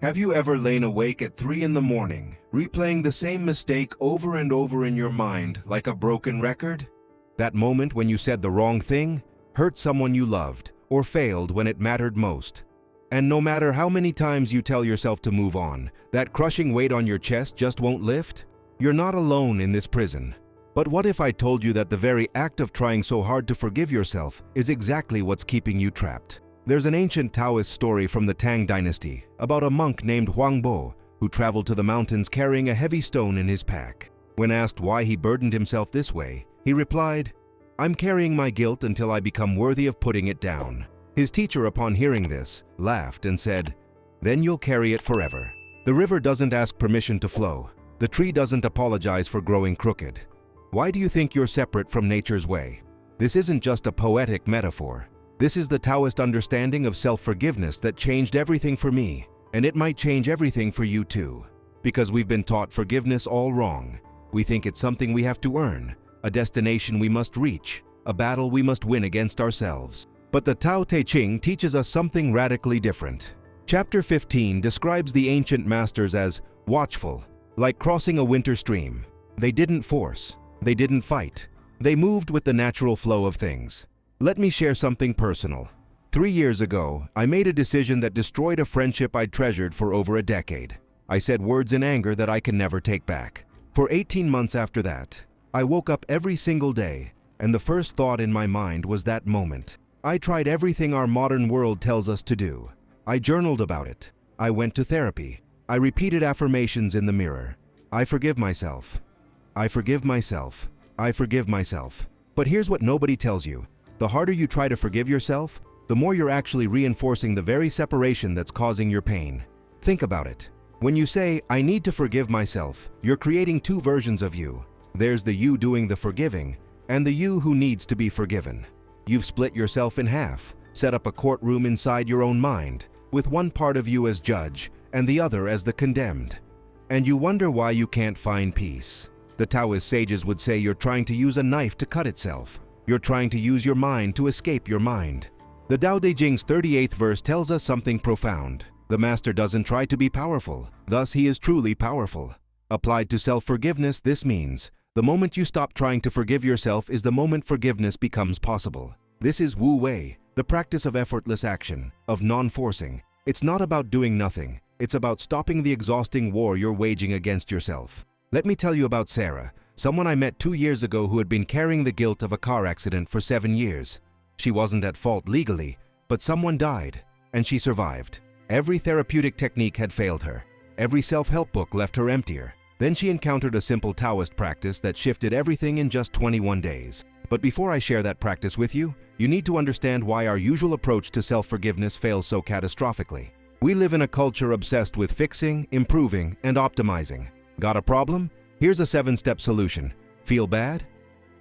Have you ever lain awake at 3 in the morning, replaying the same mistake over and over in your mind like a broken record? That moment when you said the wrong thing, hurt someone you loved, or failed when it mattered most. And no matter how many times you tell yourself to move on, that crushing weight on your chest just won't lift? You're not alone in this prison. But what if I told you that the very act of trying so hard to forgive yourself is exactly what's keeping you trapped? There's an ancient Taoist story from the Tang dynasty about a monk named Huang Bo who traveled to the mountains carrying a heavy stone in his pack. When asked why he burdened himself this way, he replied, "I'm carrying my guilt until I become worthy of putting it down." His teacher, upon hearing this, laughed and said, "Then you'll carry it forever." The river doesn't ask permission to flow. The tree doesn't apologize for growing crooked. Why do you think you're separate from nature's way? This isn't just a poetic metaphor. This is the Taoist understanding of self-forgiveness that changed everything for me, and it might change everything for you too. Because we've been taught forgiveness all wrong. We think it's something we have to earn, a destination we must reach, a battle we must win against ourselves. But the Tao Te Ching teaches us something radically different. Chapter 15 describes the ancient masters as watchful, like crossing a winter stream. They didn't force, they didn't fight, they moved with the natural flow of things. Let me share something personal. 3 years ago, I made a decision that destroyed a friendship I'd treasured for over a decade. I said words in anger that I can never take back. For 18 months after that, I woke up every single day, and the first thought in my mind was that moment. I tried everything our modern world tells us to do. I journaled about it. I went to therapy. I repeated affirmations in the mirror. I forgive myself. I forgive myself. I forgive myself. But here's what nobody tells you. The harder you try to forgive yourself, the more you're actually reinforcing the very separation that's causing your pain. Think about it. When you say, "I need to forgive myself," you're creating two versions of you. There's the you doing the forgiving, and the you who needs to be forgiven. You've split yourself in half, set up a courtroom inside your own mind, with one part of you as judge and the other as the condemned. And you wonder why you can't find peace. The Taoist sages would say you're trying to use a knife to cut itself. You're trying to use your mind to escape your mind. The Tao Te Ching's 38th verse tells us something profound. The master doesn't try to be powerful, thus he is truly powerful. Applied to self-forgiveness, this means the moment you stop trying to forgive yourself is the moment forgiveness becomes possible. This is Wu Wei, the practice of effortless action, of non-forcing. It's not about doing nothing. It's about stopping the exhausting war you're waging against yourself. Let me tell you about Sarah, someone I met 2 years ago who had been carrying the guilt of a car accident for 7 years. She wasn't at fault legally, but someone died, and she survived. Every therapeutic technique had failed her. Every self-help book left her emptier. Then she encountered a simple Taoist practice that shifted everything in just 21 days. But before I share that practice with you, you need to understand why our usual approach to self-forgiveness fails so catastrophically. We live in a culture obsessed with fixing, improving, and optimizing. Got a problem? Here's a 7-step solution. Feel bad?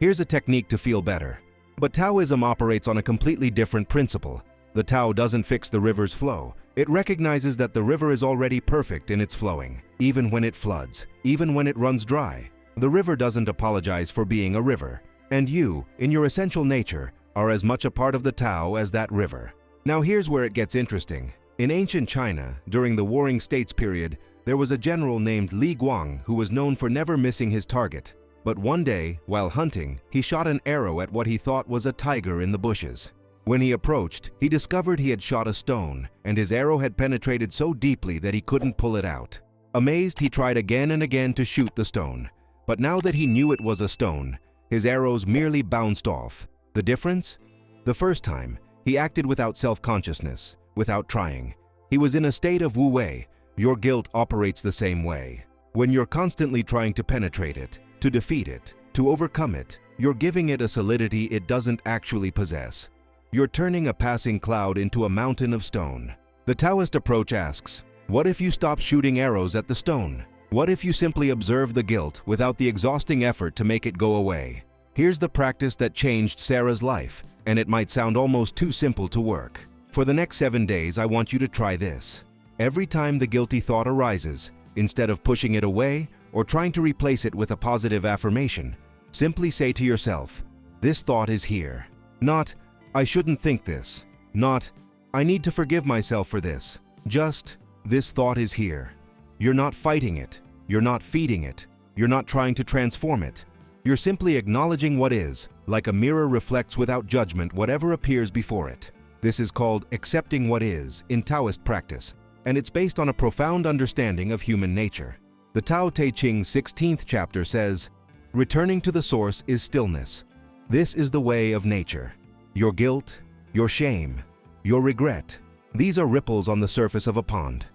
Here's a technique to feel better. But Taoism operates on a completely different principle. The Tao doesn't fix the river's flow. It recognizes that the river is already perfect in its flowing, even when it floods, even when it runs dry. The river doesn't apologize for being a river. And you, in your essential nature, are as much a part of the Tao as that river. Now here's where it gets interesting. In ancient China, during the Warring States period, there was a general named Li Guang who was known for never missing his target. But one day, while hunting, he shot an arrow at what he thought was a tiger in the bushes. When he approached, he discovered he had shot a stone, and his arrow had penetrated so deeply that he couldn't pull it out. Amazed, he tried again and again to shoot the stone. But now that he knew it was a stone, his arrows merely bounced off. The difference? The first time, he acted without self-consciousness, without trying. He was in a state of Wu Wei. Your guilt operates the same way. When you're constantly trying to penetrate it, to defeat it, to overcome it, you're giving it a solidity it doesn't actually possess. You're turning a passing cloud into a mountain of stone. The Taoist approach asks, what if you stop shooting arrows at the stone? What if you simply observe the guilt without the exhausting effort to make it go away? Here's the practice that changed Sarah's life, and it might sound almost too simple to work. For the next 7 days, I want you to try this. Every time the guilty thought arises, instead of pushing it away or trying to replace it with a positive affirmation, simply say to yourself, "This thought is here." Not, "I shouldn't think this." Not, "I need to forgive myself for this." Just, This thought is here. You're not fighting it. You're not feeding it. You're not trying to transform it. You're simply acknowledging what is, like a mirror reflects without judgment whatever appears before it. This is called accepting what is in Taoist practice, and it's based on a profound understanding of human nature. The Tao Te Ching's 16th chapter says, "Returning to the source is stillness. This is the way of nature. Your guilt, your shame, your regret, these are ripples on the surface of a pond.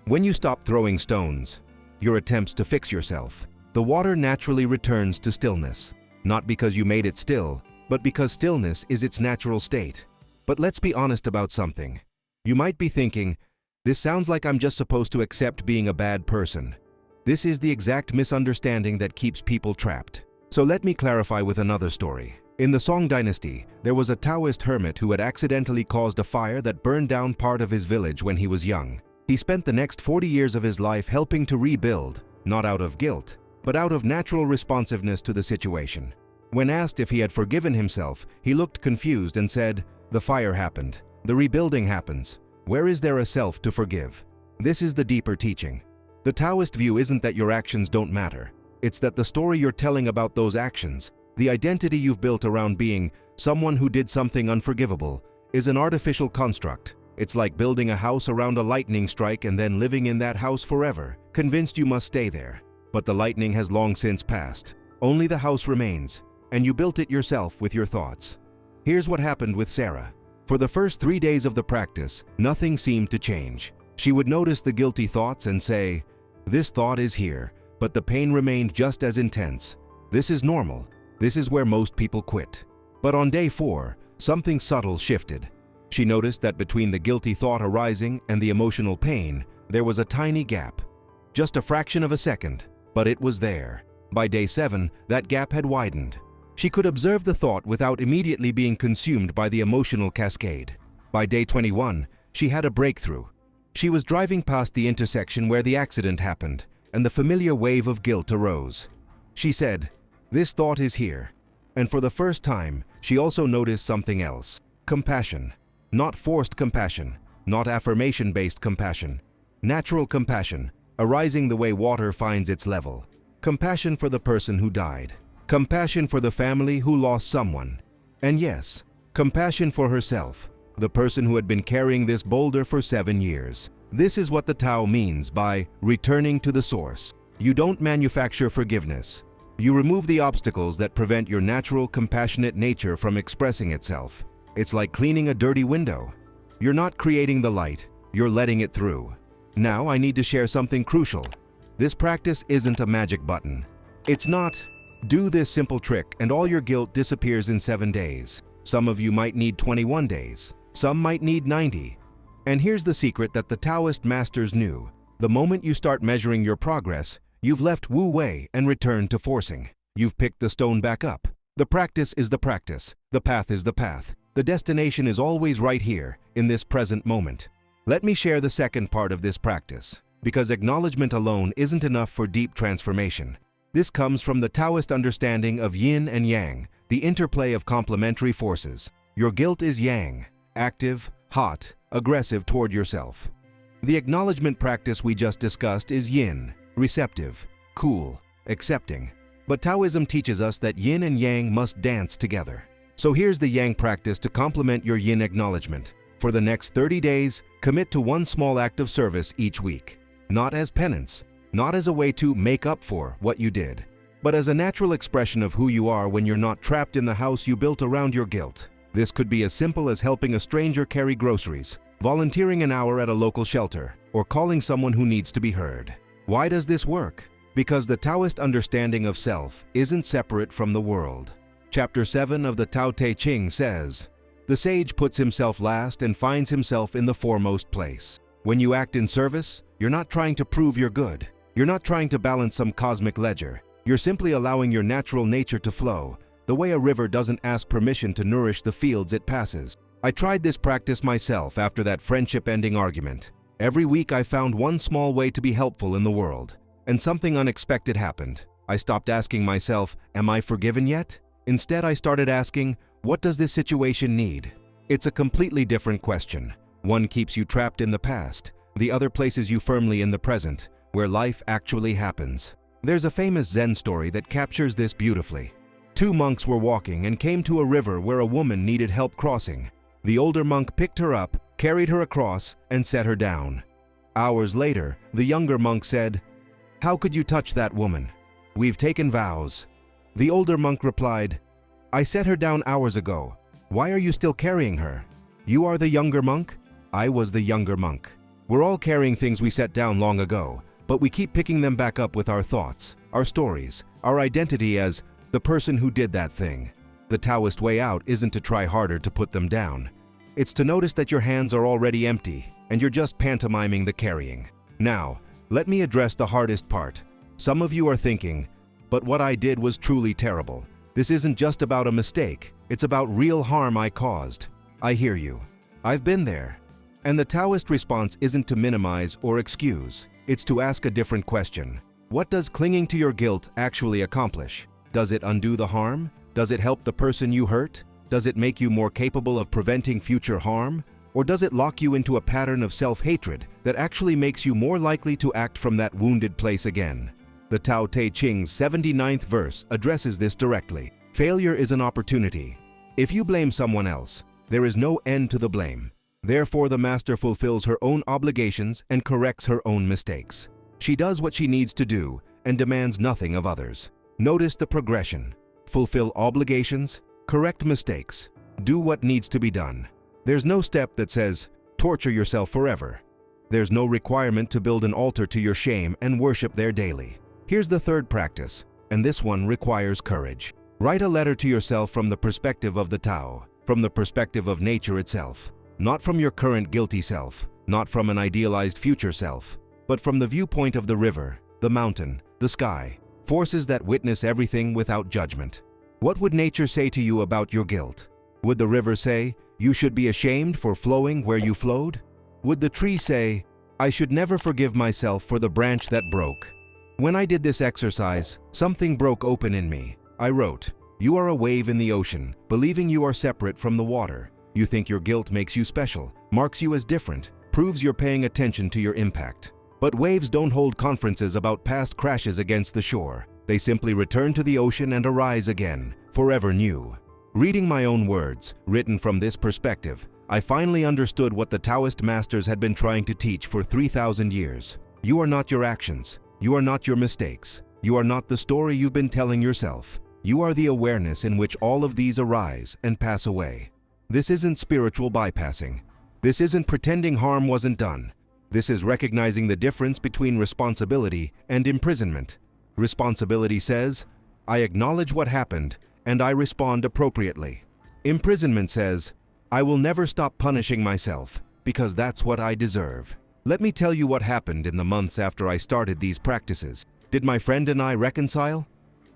When you stop throwing stones, your attempts to fix yourself, the water naturally returns to stillness, not because you made it still, but because stillness is its natural state." But let's be honest about something. You might be thinking, this sounds like I'm just supposed to accept being a bad person. This is the exact misunderstanding that keeps people trapped. So let me clarify with another story. In the Song dynasty, there was a Taoist hermit who had accidentally caused a fire that burned down part of his village when he was young. He spent the next 40 years of his life helping to rebuild, not out of guilt, but out of natural responsiveness to the situation. When asked if he had forgiven himself, he looked confused and said, "The fire happened. The rebuilding happens. Where is there a self to forgive?" This is the deeper teaching. The Taoist view isn't that your actions don't matter. It's that the story you're telling about those actions, the identity you've built around being someone who did something unforgivable, is an artificial construct. It's like building a house around a lightning strike and then living in that house forever, convinced you must stay there. But the lightning has long since passed. Only the house remains, and you built it yourself with your thoughts. Here's what happened with Sarah. For the first 3 days of the practice, nothing seemed to change. She would notice the guilty thoughts and say, "This thought is here," but the pain remained just as intense. This is normal. This is where most people quit. But on day 4, something subtle shifted. She noticed that between the guilty thought arising and the emotional pain, there was a tiny gap. Just a fraction of a second, but it was there. By day 7, that gap had widened. She could observe the thought without immediately being consumed by the emotional cascade. By day 21, she had a breakthrough. She was driving past the intersection where the accident happened, and the familiar wave of guilt arose. She said, "This thought is here." And for the first time, she also noticed something else. Compassion. Not forced compassion, not affirmation-based compassion. Natural compassion, arising the way water finds its level. Compassion for the person who died. Compassion for the family who lost someone. And yes, compassion for herself, the person who had been carrying this boulder for 7 years. This is what the Tao means by returning to the source. You don't manufacture forgiveness. You remove the obstacles that prevent your natural, compassionate nature from expressing itself. It's like cleaning a dirty window. You're not creating the light, you're letting it through. Now I need to share something crucial. This practice isn't a magic button. It's not, do this simple trick and all your guilt disappears in 7 days. Some of you might need 21 days. Some might need 90. And here's the secret that the Taoist masters knew. The moment you start measuring your progress, you've left Wu Wei and returned to forcing. You've picked the stone back up. The practice is the practice. The path is the path. The destination is always right here, in this present moment. Let me share the second part of this practice, because acknowledgement alone isn't enough for deep transformation. This comes from the Taoist understanding of yin and yang, the interplay of complementary forces. Your guilt is yang, active, hot, aggressive toward yourself. The acknowledgement practice we just discussed is yin, receptive, cool, accepting. But Taoism teaches us that yin and yang must dance together. So here's the yang practice to complement your yin acknowledgement. For the next 30 days, commit to one small act of service each week. Not as penance, not as a way to make up for what you did, but as a natural expression of who you are when you're not trapped in the house you built around your guilt. This could be as simple as helping a stranger carry groceries, volunteering an hour at a local shelter, or calling someone who needs to be heard. Why does this work? Because the Taoist understanding of self isn't separate from the world. Chapter 7 of the Tao Te Ching says, "The sage puts himself last and finds himself in the foremost place." When you act in service, you're not trying to prove you're good. You're not trying to balance some cosmic ledger. You're simply allowing your natural nature to flow, the way a river doesn't ask permission to nourish the fields it passes. I tried this practice myself after that friendship-ending argument. Every week I found one small way to be helpful in the world, and something unexpected happened. I stopped asking myself, "Am I forgiven yet?" Instead, I started asking, "What does this situation need?" It's a completely different question. One keeps you trapped in the past. The other places you firmly in the present, where life actually happens. There's a famous Zen story that captures this beautifully. Two monks were walking and came to a river where a woman needed help crossing. The older monk picked her up, carried her across, and set her down. Hours later, the younger monk said, "How could you touch that woman? We've taken vows." The older monk replied, "I set her down hours ago. Why are you still carrying her?" "You are the younger monk? I was the younger monk. We're all carrying things we set down long ago, but we keep picking them back up with our thoughts, our stories, our identity as the person who did that thing." The Taoist way out isn't to try harder to put them down. It's to notice that your hands are already empty and you're just pantomiming the carrying. Now, let me address the hardest part. Some of you are thinking, "But what I did was truly terrible. This isn't just about a mistake, it's about real harm I caused." I hear you. I've been there. And the Taoist response isn't to minimize or excuse. It's to ask a different question. What does clinging to your guilt actually accomplish? Does it undo the harm? Does it help the person you hurt? Does it make you more capable of preventing future harm? Or does it lock you into a pattern of self-hatred that actually makes you more likely to act from that wounded place again? The Tao Te Ching's 79th verse addresses this directly. Failure is an opportunity. If you blame someone else, there is no end to the blame. Therefore, the master fulfills her own obligations and corrects her own mistakes. She does what she needs to do and demands nothing of others. Notice the progression. Fulfill obligations, correct mistakes, do what needs to be done. There's no step that says, torture yourself forever. There's no requirement to build an altar to your shame and worship there daily. Here's the third practice, and this one requires courage. Write a letter to yourself from the perspective of the Tao, from the perspective of nature itself. Not from your current guilty self, not from an idealized future self, but from the viewpoint of the river, the mountain, the sky, forces that witness everything without judgment. What would nature say to you about your guilt? Would the river say, "You should be ashamed for flowing where you flowed"? Would the tree say, "I should never forgive myself for the branch that broke"? When I did this exercise, something broke open in me. I wrote, "You are a wave in the ocean, believing you are separate from the water. You think your guilt makes you special, marks you as different, proves you're paying attention to your impact. But waves don't hold conferences about past crashes against the shore. They simply return to the ocean and arise again, forever new." Reading my own words, written from this perspective, I finally understood what the Taoist masters had been trying to teach for 3,000 years. You are not your actions. You are not your mistakes. You are not the story you've been telling yourself. You are the awareness in which all of these arise and pass away. This isn't spiritual bypassing. This isn't pretending harm wasn't done. This is recognizing the difference between responsibility and imprisonment. Responsibility says, "I acknowledge what happened and I respond appropriately." Imprisonment says, "I will never stop punishing myself because that's what I deserve." Let me tell you what happened in the months after I started these practices. Did my friend and I reconcile?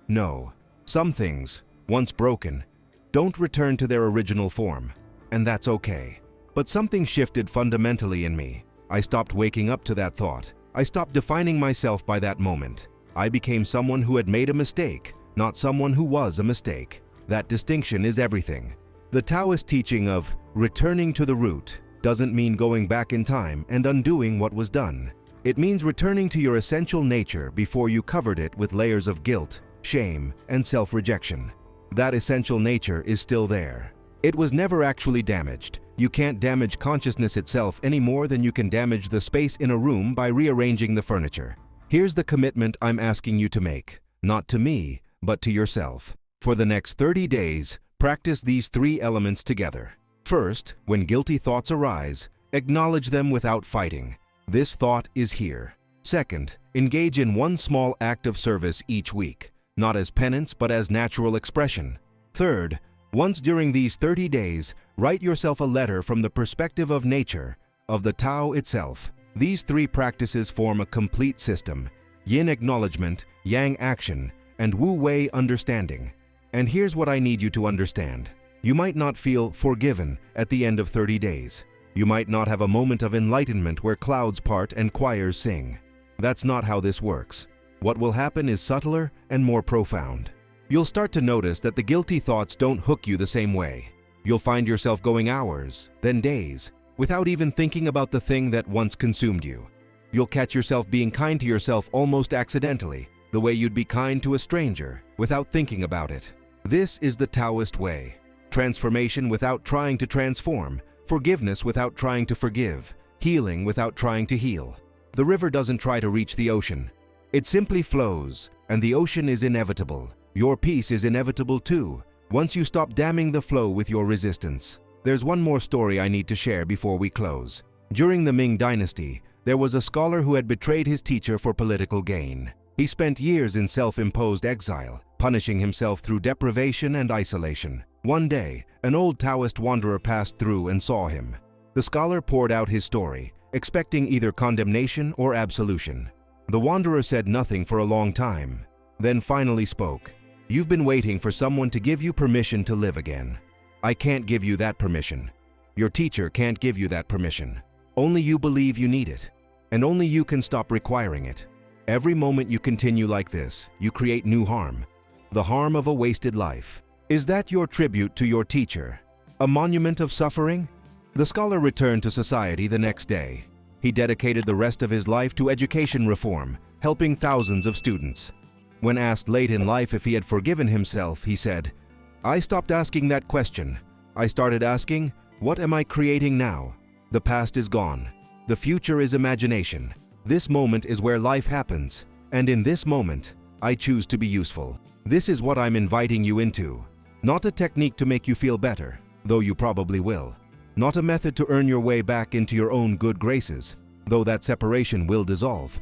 No. Some things, once broken, don't return to their original form, and that's okay. But something shifted fundamentally in me. I stopped waking up to that thought. I stopped defining myself by that moment. I became someone who had made a mistake, not someone who was a mistake. That distinction is everything. The Taoist teaching of returning to the root doesn't mean going back in time and undoing what was done. It means returning to your essential nature before you covered it with layers of guilt, shame, and self-rejection. That essential nature is still there. It was never actually damaged. You can't damage consciousness itself any more than you can damage the space in a room by rearranging the furniture. Here's the commitment I'm asking you to make, not to me, but to yourself. For the next 30 days, practice these 3 elements together. First, when guilty thoughts arise, acknowledge them without fighting. This thought is here. Second, engage in one small act of service each week, not as penance but as natural expression. Third, once during these 30 days, write yourself a letter from the perspective of nature, of the Tao itself. These 3 practices form a complete system: Yin acknowledgement, Yang action, and Wu Wei understanding. And here's what I need you to understand. You might not feel forgiven at the end of 30 days. You might not have a moment of enlightenment where clouds part and choirs sing. That's not how this works. What will happen is subtler and more profound. You'll start to notice that the guilty thoughts don't hook you the same way. You'll find yourself going hours, then days, without even thinking about the thing that once consumed you. You'll catch yourself being kind to yourself almost accidentally, the way you'd be kind to a stranger, without thinking about it. This is the Taoist way. Transformation without trying to transform, forgiveness without trying to forgive, healing without trying to heal. The river doesn't try to reach the ocean. It simply flows, and the ocean is inevitable. Your peace is inevitable too, once you stop damming the flow with your resistance. There's one more story I need to share before we close. During the Ming Dynasty, there was a scholar who had betrayed his teacher for political gain. He spent years in self-imposed exile, punishing himself through deprivation and isolation. One day, an old Taoist wanderer passed through and saw him. The scholar poured out his story, expecting either condemnation or absolution. The wanderer said nothing for a long time, then finally spoke. "You've been waiting for someone to give you permission to live again. I can't give you that permission. Your teacher can't give you that permission. Only you believe you need it, and only you can stop requiring it. Every moment you continue like this, you create new harm, the harm of a wasted life. Is that your tribute to your teacher? A monument of suffering?" The scholar returned to society the next day. He dedicated the rest of his life to education reform, helping thousands of students. When asked late in life if he had forgiven himself, he said, "I stopped asking that question. I started asking, what am I creating now? The past is gone. The future is imagination. This moment is where life happens, and in this moment, I choose to be useful." This is what I'm inviting you into. Not a technique to make you feel better, though you probably will. Not a method to earn your way back into your own good graces, though that separation will dissolve.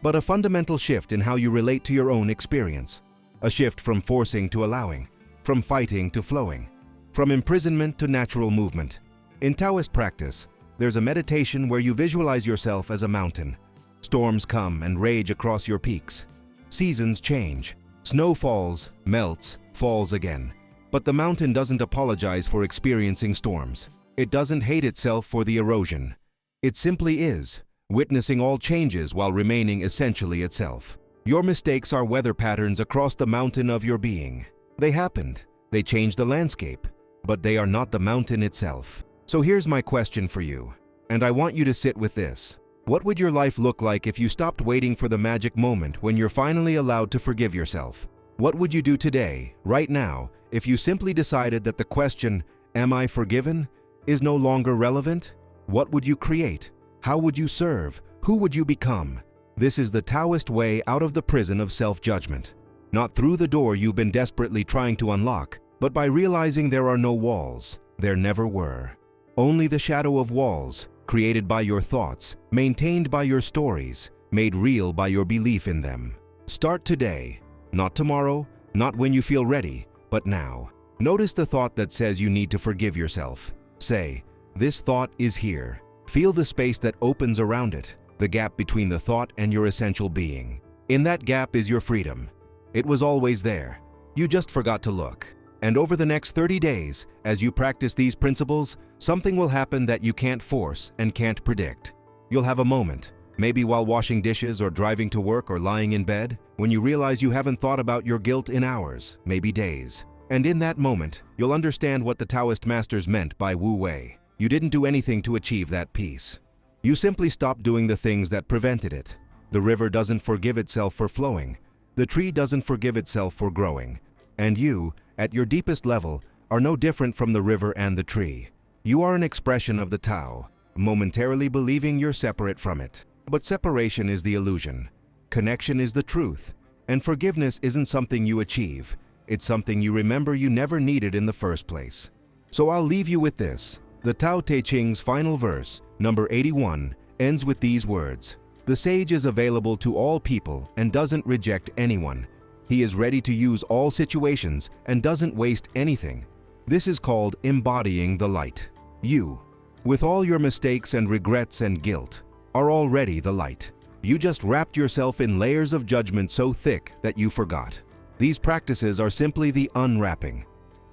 But a fundamental shift in how you relate to your own experience. A shift from forcing to allowing, from fighting to flowing, from imprisonment to natural movement. In Taoist practice, there's a meditation where you visualize yourself as a mountain. Storms come and rage across your peaks. Seasons change. Snow falls, melts, falls again. But the mountain doesn't apologize for experiencing storms. It doesn't hate itself for the erosion. It simply is, witnessing all changes while remaining essentially itself. Your mistakes are weather patterns across the mountain of your being. They happened. They changed the landscape. But they are not the mountain itself. So here's my question for you, and I want you to sit with this. What would your life look like if you stopped waiting for the magic moment when you're finally allowed to forgive yourself? What would you do today, right now, if you simply decided that the question, "Am I forgiven?" is no longer relevant? What would you create? How would you serve? Who would you become? This is the Taoist way out of the prison of self-judgment. Not through the door you've been desperately trying to unlock, but by realizing there are no walls. There never were. Only the shadow of walls, created by your thoughts, maintained by your stories, made real by your belief in them. Start today, not tomorrow, not when you feel ready, but now. Notice the thought that says you need to forgive yourself. Say, "This thought is here." Feel the space that opens around it, the gap between the thought and your essential being. In that gap is your freedom. It was always there. You just forgot to look. And over the next 30 days, as you practice these principles, something will happen that you can't force and can't predict. You'll have a moment, maybe while washing dishes or driving to work or lying in bed, when you realize you haven't thought about your guilt in hours, maybe days. And in that moment, you'll understand what the Taoist masters meant by Wu Wei. You didn't do anything to achieve that peace. You simply stopped doing the things that prevented it. The river doesn't forgive itself for flowing. The tree doesn't forgive itself for growing. And you, at your deepest level, are no different from the river and the tree. You are an expression of the Tao, momentarily believing you're separate from it. But separation is the illusion. Connection is the truth. And forgiveness isn't something you achieve. It's something you remember you never needed in the first place. So I'll leave you with this. The Tao Te Ching's final verse, number 81, ends with these words. The sage is available to all people and doesn't reject anyone. He is ready to use all situations and doesn't waste anything. This is called embodying the light. You, with all your mistakes and regrets and guilt, are already the light. You just wrapped yourself in layers of judgment so thick that you forgot. These practices are simply the unwrapping.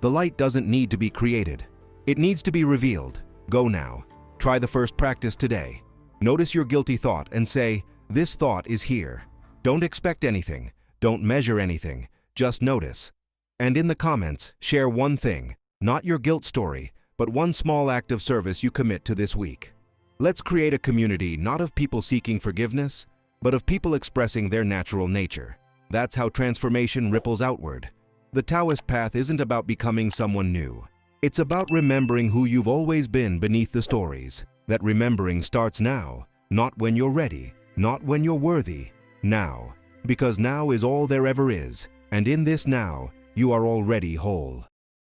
The light doesn't need to be created. It needs to be revealed. Go now. Try the first practice today. Notice your guilty thought and say, "This thought is here." Don't expect anything. Don't measure anything. Just notice. And in the comments, share one thing, not your guilt story, but one small act of service you commit to this week. Let's create a community not of people seeking forgiveness, but of people expressing their natural nature. That's how transformation ripples outward. The Taoist path isn't about becoming someone new. It's about remembering who you've always been beneath the stories. That remembering starts now, not when you're ready, not when you're worthy, now. Because now is all there ever is, and in this now, you are already whole.